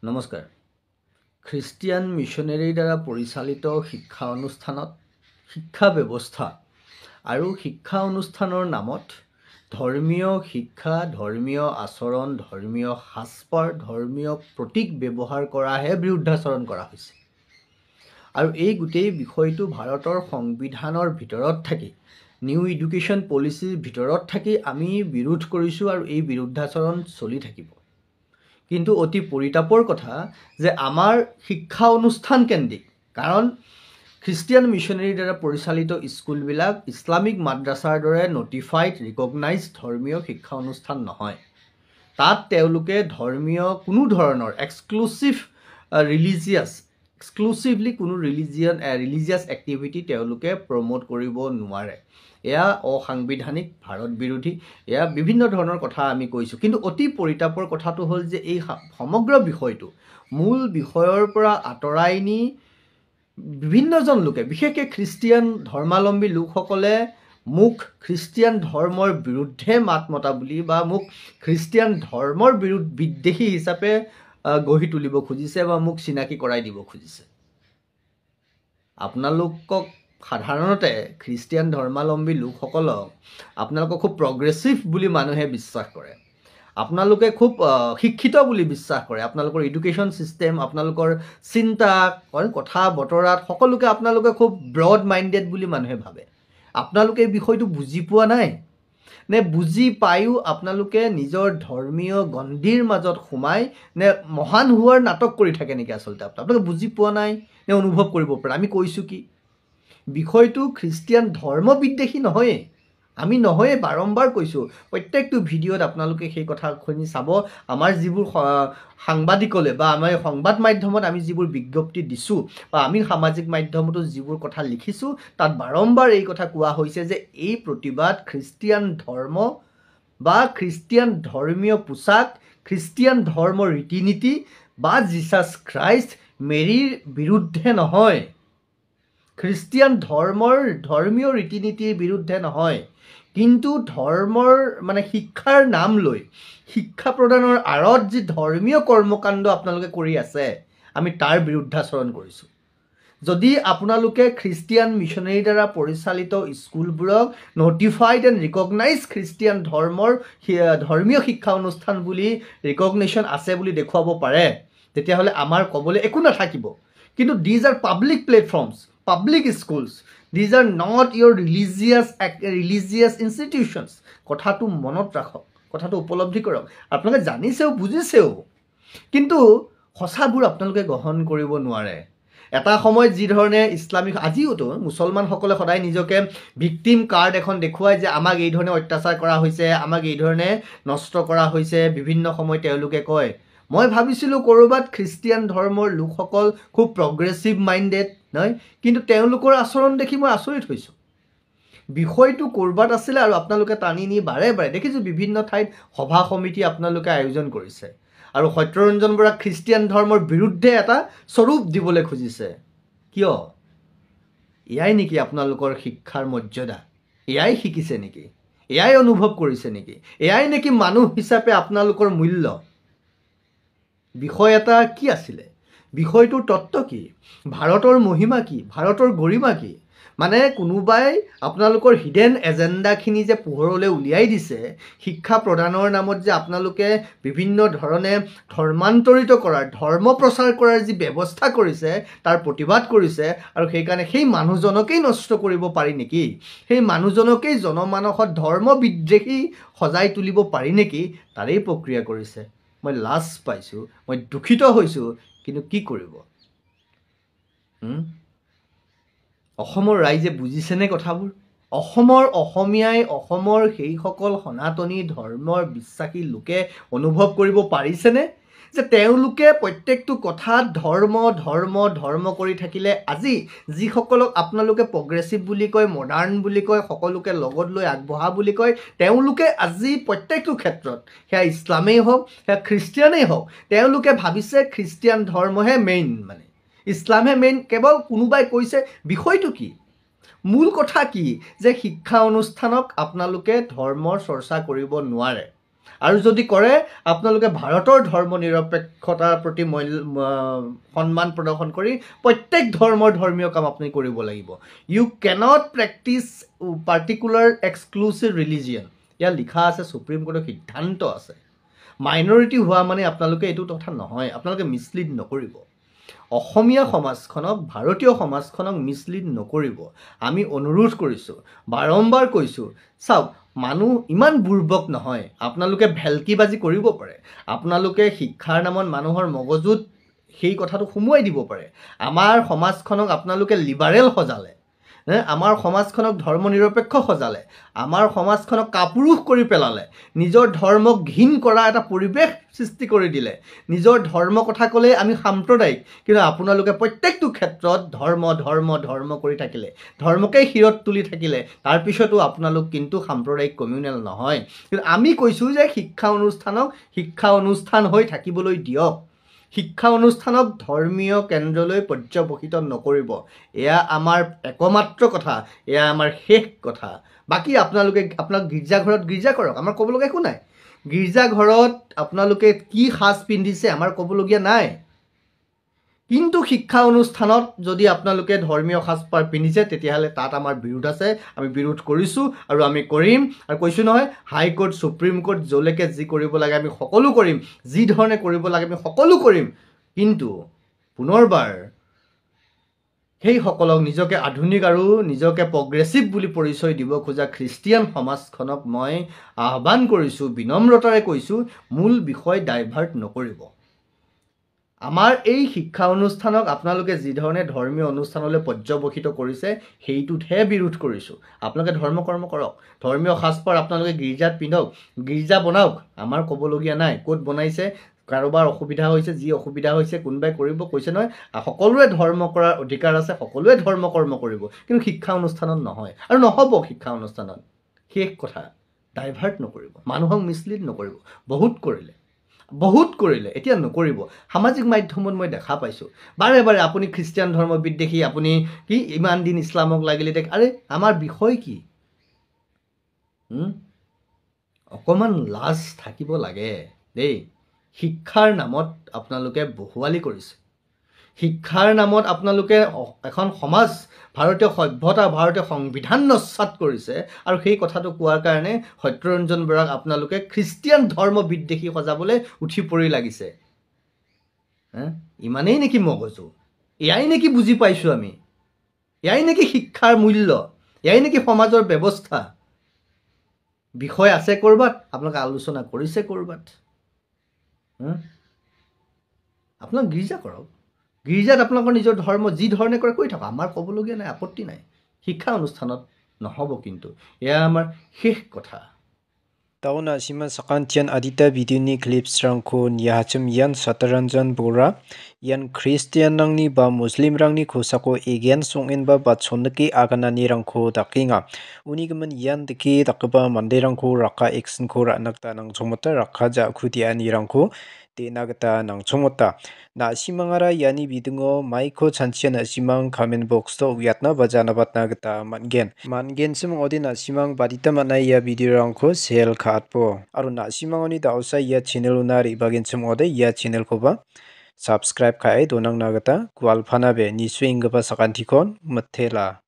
নমস্কাৰ। খ্ৰীষ্টিয়ান মিছনেৰীৰ দ্বাৰা পৰিচালিত শিক্ষা অনুষ্ঠানত শিক্ষা ব্যৱস্থা আৰু শিক্ষা অনুষ্ঠানৰ নামত ধৰ্মীয় শিক্ষা, ধৰ্মীয় আচৰণ, ধৰ্মীয় সাজপাৰ, ধৰ্মীয় প্ৰতীক ব্যৱহাৰ কৰাহে বিৰুদ্ধাচৰণ কৰা হৈছে। আৰু এই গোটেই বিষয়টো ভাৰতৰ সংবিধানৰ ভিতৰত থাকি, নিউ এডুকেশ্যন পলিচিৰ ভিতৰত থাকি আমি বিৰোধ কৰিছোঁ আৰু এই বিৰুদ্ধাচৰণ চলি থাকিব। কিন্তু অতি পৰিতাপৰ কথা যে আমাৰ শিক্ষা অনুষ্ঠান কেন্দ্ৰিক, কাৰণ খ্ৰীষ্টিয়ান মিছনেৰীৰ দ্বাৰা পৰিচালিত স্কুলবিলাক ইছলামিক মাদ্ৰাছাৰ দৰে নটিফাইড ৰিকগনাইজ ধৰ্মীয় শিক্ষা অনুষ্ঠান নহয়। তাত তেওঁলোকে ধৰ্মীয় কোনো ধৰণৰ এক্সক্লুচিভলি কোনো ৰিলিজিয়াছ এক্টিভিটি তেওঁলোকে প্ৰমোট কৰিব নোৱাৰে। এয়া অসাংবিধানিক, ভাৰত বিৰোধী, এয়া বিভিন্ন ধৰণৰ কথা আমি কৈছোঁ। কিন্তু অতি পৰিতাপৰ কথাটো হ'ল যে এই সমগ্ৰ বিষয়টো মূল বিষয়ৰ পৰা আঁতৰাই নি বিভিন্নজন লোকে, বিশেষকৈ খ্ৰীষ্টিয়ান ধৰ্মাৱলম্বী লোকসকলে মোক খ্ৰীষ্টিয়ান ধৰ্মৰ বিৰুদ্ধে মাত মতা বুলি বা মোক খ্ৰীষ্টিয়ান ধৰ্মৰ বিদ্বেষী হিচাপে গঢ়ি তুলিব খুজিছে বা মোক চিনাকি কৰাই দিব খুজিছে। আপোনালোকক সাধাৰণতে খ্ৰীষ্টিয়ান ধৰ্মাৱলম্বী লোকসকলক আপোনালোকক খুব প্ৰগ্ৰেছিভ বুলি মানুহে বিশ্বাস কৰে, আপোনালোকে খুব শিক্ষিত বুলি বিশ্বাস কৰে। আপোনালোকৰ এডুকেশ্যন ছিষ্টেম, আপোনালোকৰ চিন্তা, কথা বতৰাত সকলোকে আপোনালোকে খুব ব্ৰড মাইণ্ডেড বুলি মানুহে ভাবে। আপোনালোকে এই বিষয়টো বুজি পোৱা নাই নে বুজি পায়ো আপোনালোকে নিজৰ ধৰ্মীয় গণ্ডিৰ মাজত সোমাই নে মহান হোৱাৰ নাটক কৰি থাকে নেকি? আচলতে আপোনালোকে বুজি পোৱা নাই নে অনুভৱ কৰিব পাৰে? আমি কৈছোঁ কি, বিষয়টো খ্ৰীষ্টিয়ান ধৰ্ম বিদ্বেষী নহয়েই, আমি নহয়ে, বাৰম্বাৰ কৈছোঁ। প্ৰত্যেকটো ভিডিঅ'ত আপোনালোকে সেই কথাখিনি চাব। আমাৰ যিবোৰ সাংবাদিকলৈ বা আমাৰ সংবাদ মাধ্যমত আমি যিবোৰ বিজ্ঞপ্তি দিছোঁ বা আমি সামাজিক মাধ্যমতো যিবোৰ কথা লিখিছোঁ, তাত বাৰম্বাৰ এই কথা কোৱা হৈছে যে এই প্ৰতিবাদ খ্ৰীষ্টিয়ান ধৰ্ম বা খ্ৰীষ্টিয়ান ধৰ্মীয় পোচাক, খ্ৰীষ্টিয়ান ধৰ্মৰ ৰীতি নীতি বা জিচাছ খ্ৰাইষ্ট মেৰীৰ বিৰুদ্ধে নহয়, খ্ৰীষ্টিয়ান ধৰ্মীয় ৰীতি নীতিৰ বিৰুদ্ধে নহয়, কিন্তু ধৰ্মৰ শিক্ষাৰ নাম লৈ শিক্ষা প্ৰদানৰ আঁৰত যি ধৰ্মীয় কৰ্মকাণ্ড আপোনালোকে কৰি আছে, আমি তাৰ বিৰুদ্ধাচৰণ কৰিছোঁ। যদি আপোনালোকে খ্ৰীষ্টিয়ান মিছনেৰীৰ দ্বাৰা পৰিচালিত স্কুলবোৰক নটিফাইড এণ্ড ৰিকগনাইজ খ্ৰীষ্টিয়ান ধৰ্মীয় শিক্ষা অনুষ্ঠান বুলি ৰিকগনিশ্যন আছে বুলি দেখুৱাব পাৰে, তেতিয়াহ'লে আমাৰ ক'বলৈ একো নাথাকিব। কিন্তু these are public platforms, public schools, these are not your religious institutions. কথাটো মনত ৰাখক, কথাটো উপলব্ধি কৰক। আপোনালোকে জানিছেও, বুজিছেও, কিন্তু সঁচাবোৰ আপোনালোকে গ্ৰহণ কৰিব নোৱাৰে। এটা সময়ত যিধৰণে ইছলামিক, আজিওতো মুছলমানসকলে সদায় নিজকে ভিক্টিম কাৰ্ড এখন দেখুৱাই যে আমাক এই ধৰণে অত্যাচাৰ কৰা হৈছে, আমাক এই ধৰণে নষ্ট কৰা হৈছে। বিভিন্ন সময়ত তেওঁলোকে কয়, মই ভাবিছিলোঁ ক'ৰবাত খ্ৰীষ্টিয়ান ধৰ্মৰ লোকসকল খুব প্ৰগ্ৰেছিভ মাইণ্ডেড নহয়, কিন্তু তেওঁলোকৰ আচৰণ দেখি মই আচৰিত হৈছোঁ। বিষয়টো ক'ৰবাত আছিলে আৰু আপোনালোকে টানি নি বাৰে বাৰে দেখিছোঁ বিভিন্ন ঠাইত সভা সমিতি আপোনালোকে আয়োজন কৰিছে আৰু সত্যৰঞ্জন বৰাক খ্ৰীষ্টিয়ান ধৰ্মৰ বিৰুদ্ধে এটা স্বৰূপ দিবলৈ খুজিছে। কিয়? এয়াই নেকি আপোনালোকৰ শিক্ষাৰ মৰ্যাদা? এয়াই শিকিছে নেকি? এয়াই অনুভৱ কৰিছে নেকি? এয়াই নেকি মানুহ হিচাপে আপোনালোকৰ মূল্য? বিষয় এটা কি আছিলে? বিষয়টোৰ তত্ত্ব কি? ভাৰতৰ মহিমা কি? ভাৰতৰ গৰিমা কি? কোনোবাই আপোনালোকৰ হিডেন এজেণ্ডাখিনি যে পোহৰলৈ উলিয়াই দিছে, শিক্ষা প্ৰদানৰ নামত যে আপোনালোকে বিভিন্ন ধৰণে ধৰ্মান্তৰিত কৰাৰ, ধৰ্ম প্ৰচাৰ কৰাৰ যি ব্যৱস্থা কৰিছে, তাৰ প্ৰতিবাদ কৰিছে আৰু সেইকাৰণে সেই মানুহজনকেই নষ্ট কৰিব পাৰি নেকি? সেই মানুহজনকেই জনমানসত ধৰ্ম বিদ্বেষী সজাই তুলিব পাৰি নেকি? তাৰেই প্ৰক্ৰিয়া কৰিছে। মই লাজ পাইছোঁ, মই দুখিত হৈছোঁ, কিন্তু কি কৰিব? অসমৰ ৰাইজে বুজিছেনে কথাবোৰ? অসমৰ সেইসকল সনাতনী ধৰ্মৰ বিশ্বাসী লোকে অনুভৱ কৰিব পাৰিছেনে যে তেওঁলোকে প্ৰত্যেকটো কথাত ধৰ্ম কৰি থাকিলে আজি যিসকলক আপোনালোকে প্ৰগ্ৰেছিভ বুলি কয়, মডাৰ্ণ বুলি কয়, সকলোকে লগত লৈ আগবঢ়া বুলি কয়, তেওঁলোকে আজি প্ৰত্যেকটো ক্ষেত্ৰত, সেয়া ইছলামেই হওক, সেয়া খ্ৰীষ্টিয়ানেই হওক, তেওঁলোকে ভাবিছে খ্ৰীষ্টিয়ান ধৰ্মহে মেইন, ইছলামহে মেইন। কেৱল কোনোবাই কৈছে, বিষয়টো কি? মূল কথা কি? যে শিক্ষা অনুষ্ঠানক আপোনালোকে ধৰ্মৰ চৰ্চা কৰিব নোৱাৰে। আৰু যদি কৰে আপোনালোকে ভাৰতৰ ধৰ্ম নিৰপেক্ষতাৰ প্ৰতি সন্মান প্ৰদৰ্শন কৰি প্ৰত্যেক ধৰ্মীয় কাম আপুনি কৰিব লাগিব। You cannot practice particular exclusive religion. ইয়াত লিখা আছে, সুপ্ৰিম কোৰ্টৰ সিদ্ধান্ত আছে। মাইনৰিটি হোৱা মানে আপোনালোকে এইটো কথা নহয়, আপোনালোকে মিছলিড নকৰিব। অসমীয়া সমাজখনক, ভাৰতীয় সমাজখনক মিছলিড নকৰিব। আমি অনুৰোধ কৰিছোঁ, বাৰম্বাৰ কৈছোঁ, চাওক মানুহ ইমান বুৰ্বক নহয়। আপোনালোকে ভেলকিবাজি কৰিব পাৰে, আপোনালোকে শিক্ষাৰ নামত মানুহৰ মগজুত সেই কথাটো সুমুৱাই দিব পাৰে। আমাৰ সমাজখনক আপোনালোকে লিবাৰেল সজালে, আমাৰ সমাজখনক ধৰ্ম নিৰপেক্ষ সজালে, আমাৰ সমাজখনক কাপুৰুষ কৰি পেলালে, নিজৰ ধৰ্মক ঘীন কৰা এটা পৰিৱেশ সৃষ্টি কৰি দিলে। নিজৰ ধৰ্ম কথা ক'লে আমি সাম্প্ৰদায়িক, কিন্তু আপোনালোকে প্ৰত্যেকটো ক্ষেত্ৰত ধৰ্ম ধৰ্ম ধৰ্ম কৰি থাকিলে, ধৰ্মকেই শিৰত তুলি থাকিলে, তাৰপিছতো আপোনালোক কিন্তু সাম্প্ৰদায়িক কমিউনেল নহয়। কিন্তু আমি কৈছোঁ যে শিক্ষা অনুষ্ঠানক শিক্ষা অনুষ্ঠান হৈ থাকিবলৈ দিয়ক। শিক্ষা অনুষ্ঠানক ধৰ্মীয় কেন্দ্ৰলৈ পৰ্যবসিত নকৰিব। এয়া আমাৰ একমাত্ৰ কথা, এয়া আমাৰ শেষ কথা। বাকী আপোনালোকে আপোনাক গীৰ্জাঘৰত গীৰ্জা কৰক, আমাৰ ক'বলগীয়া একো নাই। গীৰ্জাঘৰত আপোনালোকে কি সাজ পিন্ধিছে আমাৰ ক'বলগীয়া নাই। কিন্তু শিক্ষা অনুষ্ঠানত যদি আপোনালোকে ধৰ্মীয় সাজপাৰ পিন্ধিছে, তেতিয়াহ'লে তাত আমাৰ বিৰোধ আছে। আমি বিৰোধ কৰিছোঁ আৰু আমি কৰিম। আৰু কৈছোঁ নহয়, হাইকোৰ্ট, সুপ্ৰিম কোৰ্ট, য'লৈকে যি কৰিব লাগে আমি সকলো কৰিম, যি ধৰণে কৰিব লাগে আমি সকলো কৰিম। কিন্তু পুনৰবাৰ সেইসকলক নিজকে আধুনিক আৰু নিজকে প্ৰগ্ৰেছিভ বুলি পৰিচয় দিব খোজা খ্ৰীষ্টিয়ান সমাজখনক মই আহ্বান কৰিছোঁ, বিনম্ৰতাৰে কৈছোঁ, মূল বিষয় ডাইভাৰ্ট নকৰিব। আমাৰ এই শিক্ষা অনুষ্ঠানক আপোনালোকে যি ধৰণে ধৰ্মীয় অনুষ্ঠানলৈ পৰ্যবসিত কৰিছে, সেইটোতহে বিৰোধ কৰিছোঁ। আপোনালোকে ধৰ্ম কৰ্ম কৰক, ধৰ্মীয় সাজপাৰ আপোনালোকে গীৰ্জাত পিন্ধক, গীৰ্জা বনাওক, আমাৰ ক'বলগীয়া নাই। ক'ত বনাইছে, কাৰোবাৰ অসুবিধা হৈছে, যি অসুবিধা হৈছে কোনোবাই কৰিব, কৈছে নহয়, সকলোৱে ধৰ্ম কৰাৰ অধিকাৰ আছে, সকলোৱে ধৰ্ম কৰ্ম কৰিব, কিন্তু শিক্ষা অনুষ্ঠানত নহয় আৰু নহ'ব। শিক্ষা অনুষ্ঠানত শেষ কথা, ডাইভাৰ্ট নকৰিব, মানুহক মিছলিড নকৰিব। বহুত কৰিলে, এতিয়া নকৰিব। সামাজিক মাধ্যমত মই দেখা পাইছোঁ বাৰে বাৰে, আপুনি খ্ৰীষ্টিয়ান ধৰ্ম বিদ্বেষী, আপুনি কি ইমান দিন ইছলামক লাগিলে, আৰে আমাৰ বিষয় কি? অকণমান লাজ থাকিব লাগে দেই। শিক্ষাৰ নামত আপোনালোকে বহুৱালি কৰিছে। শিক্ষাৰ নামত আপোনালোকে এখন সমাজ, ভাৰতীয় সভ্যতা, ভাৰতীয় সংবিধান নস্যাৎ কৰিছে। আৰু সেই কথাটো কোৱাৰ কাৰণে সত্যৰঞ্জন বৰাক আপোনালোকে খ্ৰীষ্টিয়ান ধৰ্ম বিদ্বেষী সজাবলৈ উঠি পৰি লাগিছে। ইমানেই নেকি মগজু? এয়াই নেকি বুজি পাইছোঁ আমি? এয়াই নেকি শিক্ষাৰ মূল্য? এয়াই নেকি সমাজৰ ব্যৱস্থা? বিষয় আছে ক'ৰবাত, আপোনালোকে আলোচনা কৰিছে ক'ৰবাত। আপোনাক গীৰ্জা কৰক, গীৰ্জাত আপোনালোকৰ নিজৰ ধৰ্ম যি ধৰণে কৰে কৰি থাকক, আমাৰ ক'বলগীয়া নাই, আপত্তি নাই। শিক্ষা অনুষ্ঠানত নহ'ব, কিন্তু এয়া আমাৰ শেষ কথা। Tauna sima sakantian adita video ni clips rangko niyahachum yan Sataranjan Bora yan Christian rangni ba Muslim rangni khosako egen songin ba batsonnaki aganani rangko dakinga. Unigaman yan deki dakaba mande rangko raka action ko ranakta nang chomota raka ja khudiani rangko denagata nang chomota. Na simangara yani bidungo maiko chanchian simang comment box to uyatna bajana batna gata mangen simang odi na simang badita manai ya video rangko sel khatpo aru na simang oni dausa ya channel unari bagin simang ode ya channel ko ba subscribe khai donang nagata kwal phana be nisui ingba sakantikon mathela.